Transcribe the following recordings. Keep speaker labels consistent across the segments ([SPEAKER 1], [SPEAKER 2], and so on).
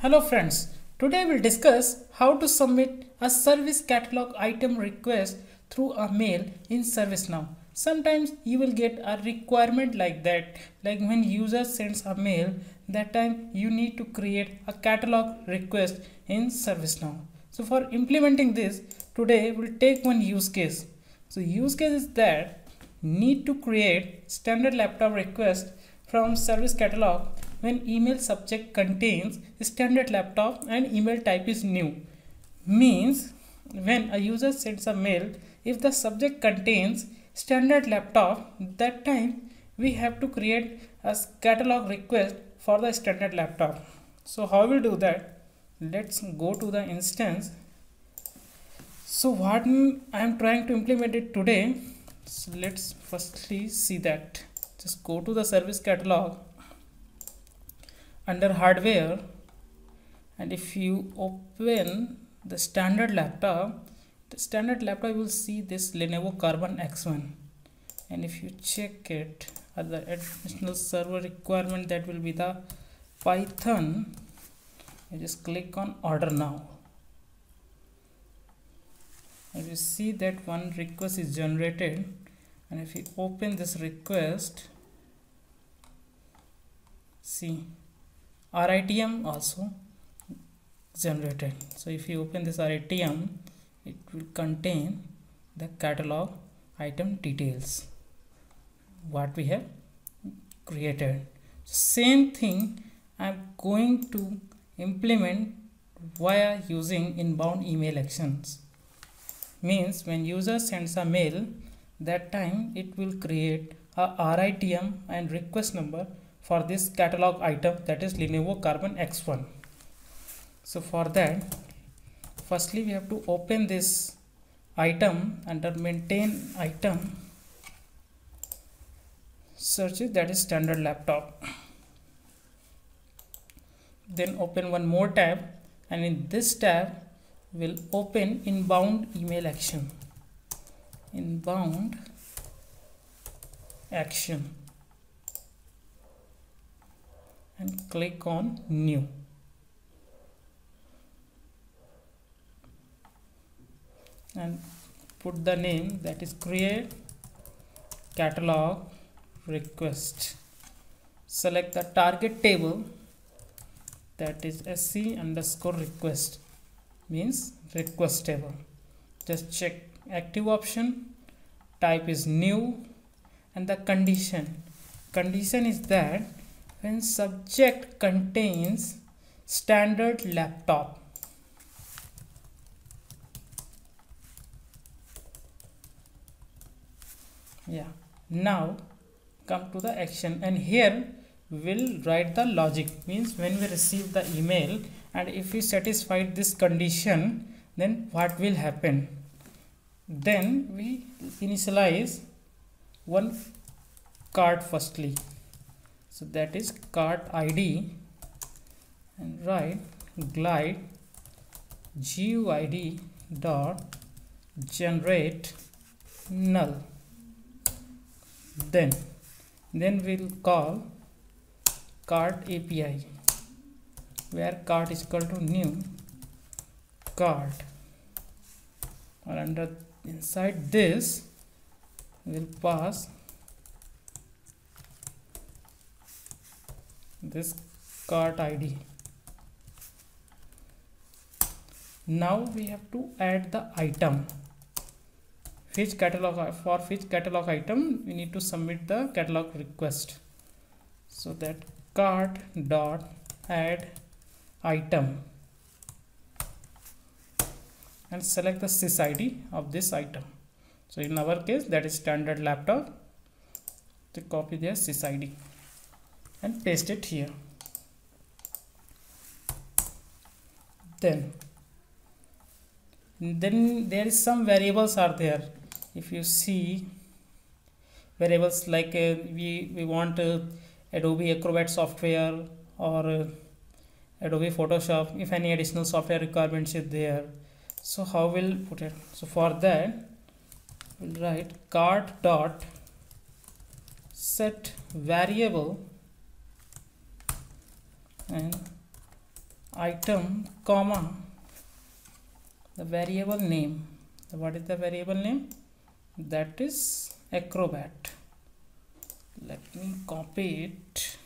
[SPEAKER 1] Hello friends, today we'll discuss how to submit a service catalog item request through a mail in ServiceNow. Sometimes you will get a requirement like that, like when user sends a mail, that time you need to create a catalog request in ServiceNow. So for implementing this, today we'll take one use case. So use case is that need to create standard laptop request from service catalog when email subject contains standard laptop and email type is new. Means when a user sends a mail, if the subject contains standard laptop, that time we have to create a catalog request for the standard laptop. So how we'll do that? Let's go to the instance. So what I am trying to implement it today. So let's firstly see that. Just go to the service catalog under hardware, and if you open the standard laptop you will see this Lenovo Carbon X1, and if you check it at the additional server requirement, that will be the Python. You just click on order now, and you see that one request is generated, and if you open this request, see RITM also generated. So if you open this RITM, it will contain the catalog item details what we have created. Same thing I'm going to implement via using inbound email actions. Means when user sends a mail, that time it will create a RITM and request number for this catalog item, that is Lenovo Carbon X1. So for that, firstly we have to open this item under maintain item, search it, that is standard laptop. Then open one more tab, and in this tab we'll open inbound email action. Inbound action, and click on new. And put the name, that is create catalog request. Select the target table, that is sc underscore request, means request table. Just check active option, type is new, and the condition is that when subject contains standard laptop. Yeah, now come to the action, and here we'll write the logic. Means when we receive the email, and if we satisfied this condition, then what will happen? Then we initialize one card firstly, so that is card ID, and write glide GUID dot generate null. Then we'll call card API, where card is equal to new card, or under inside this we'll pass this card ID. Now we have to add the item. Which catalog, for which catalog item we need to submit the catalog request. So that card dot add item, and select the sysID of this item. So in our case, that is standard laptop. To copy their sysID and paste it here. Then there is some variables are there. If you see variables like we want Adobe Acrobat software or Adobe Photoshop, if any additional software requirements is there. So how we'll put it? So for that we'll write card dot set variable and item comma the variable name. What is the variable name? That is Acrobat. Let me copy it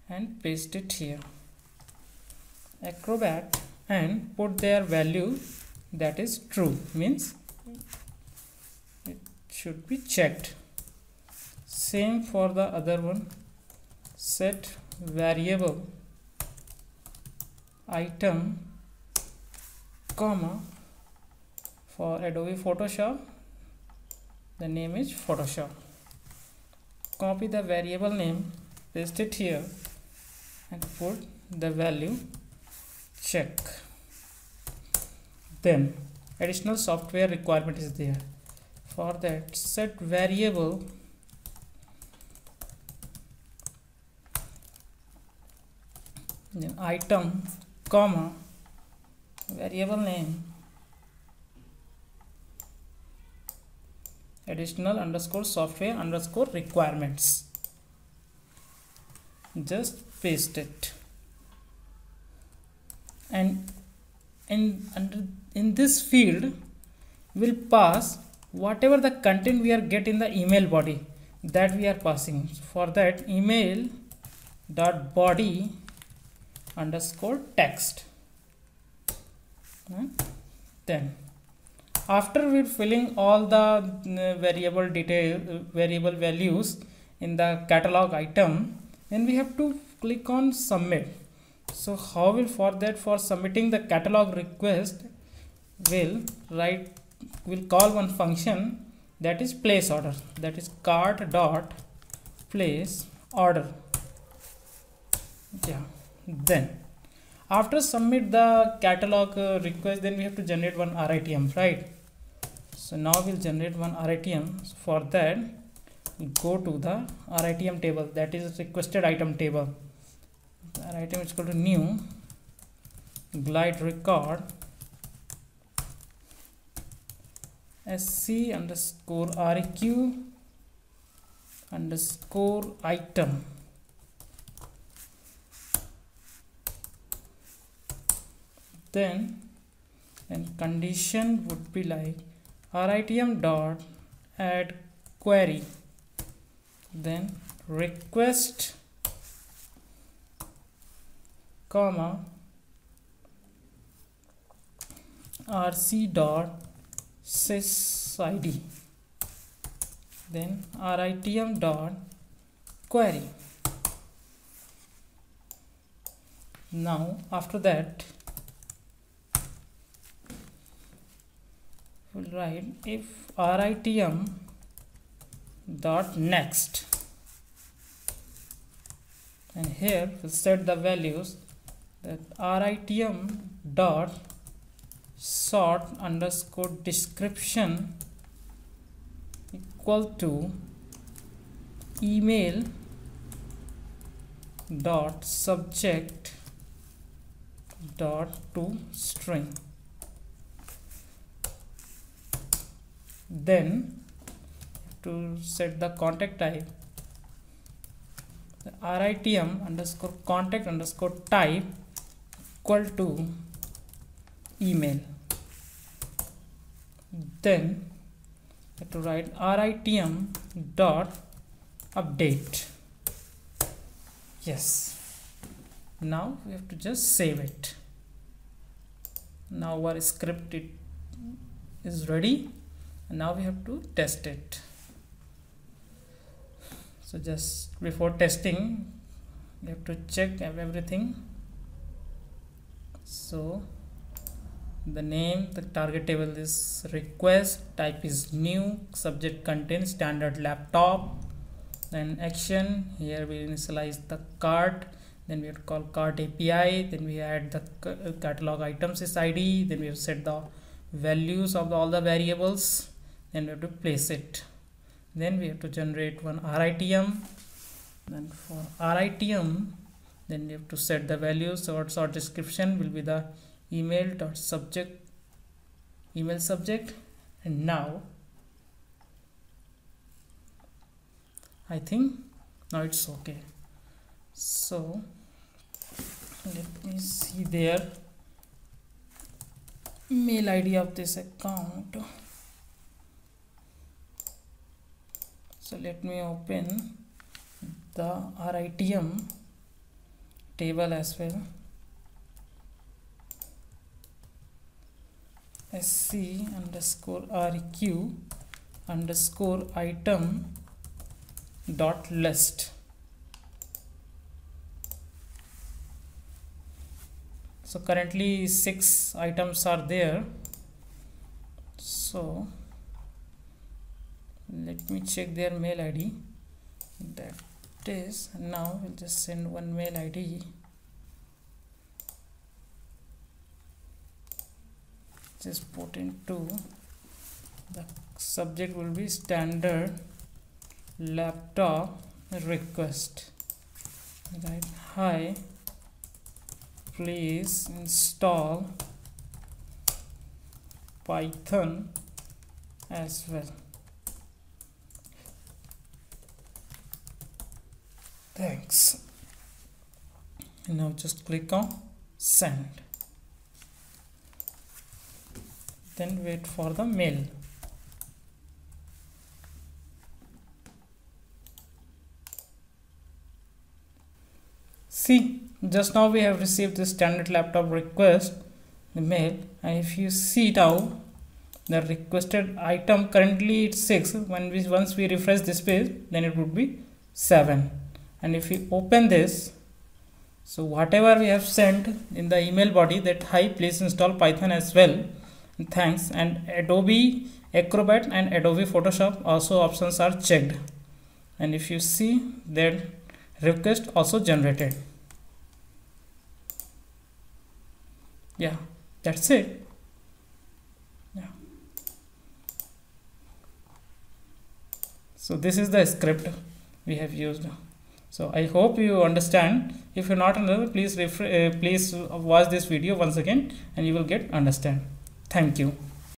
[SPEAKER 1] and paste it here, Acrobat, and put their value that is true, means it should be checked. Same for the other one, set variable item comma for Adobe Photoshop, the name is Photoshop. Copy the variable name, paste it here and put the value check. Then additional software requirement is there. For that, set variable item comma variable name additional underscore software underscore requirements. Just paste it, and in this field will pass whatever the content we are get in the email body, that we are passing. For that, email dot body underscore text. Then after we filling all the variable values in the catalog item, then we have to click on submit. So how will, for that, for submitting the catalog request, will call one function that is place order, that is cart dot place order. Yeah. Then after submit the catalog request, then we have to generate one RITM, right? So now we'll generate one RITM. For that, go to the RITM table, that is requested item table. The RITM is equal to new glide record sc underscore req underscore item. Then and condition would be like RITM dot add query, then request comma rc dot sys id, then RITM dot query. Now after that, we'll write if RITM dot next, and here we'll set the values that RITM dot sort underscore description equal to email dot subject dot to string. Then to set the contact type, the RITM underscore contact underscore type equal to email. Then to write RITM dot update. Yes. Now we have to just save it. Now our script is ready. Now we have to test it. So just before testing, we have to check everything. So the name, the target table is request, type is new, subject contains standard laptop, then action, here we initialize the cart, then we have to call cart API, then we add the catalog items is ID, then we have set the values of all the variables, then we have to place it. Then we have to generate one RITM. Then for RITM, then we have to set the values. So our description will be the email dot subject, email subject. And now I think now it's okay. So let me see their mail ID of this account. So let me open the RITM table as well. SC underscore RQ underscore item dot list. So currently 6 items are there. So let me check their mail ID. That is, now we'll just send one mail ID. Just put into the subject will be standard laptop request. Right, hi, please install Python as well. Thanks. And now just click on send. Then wait for the mail. See, just now we have received the standard laptop request, the mail, and if you see now the requested item currently it's 6. Once we refresh this page, then it would be 7. And if we open this, so whatever we have sent in the email body, that hi, please install Python as well, and thanks, and Adobe Acrobat and Adobe Photoshop also options are checked, and if you see that request also generated. Yeah, that's it. Yeah, so this is the script we have used. So I hope you understand. If you're not understand, please watch this video once again and you will get understand. Thank you.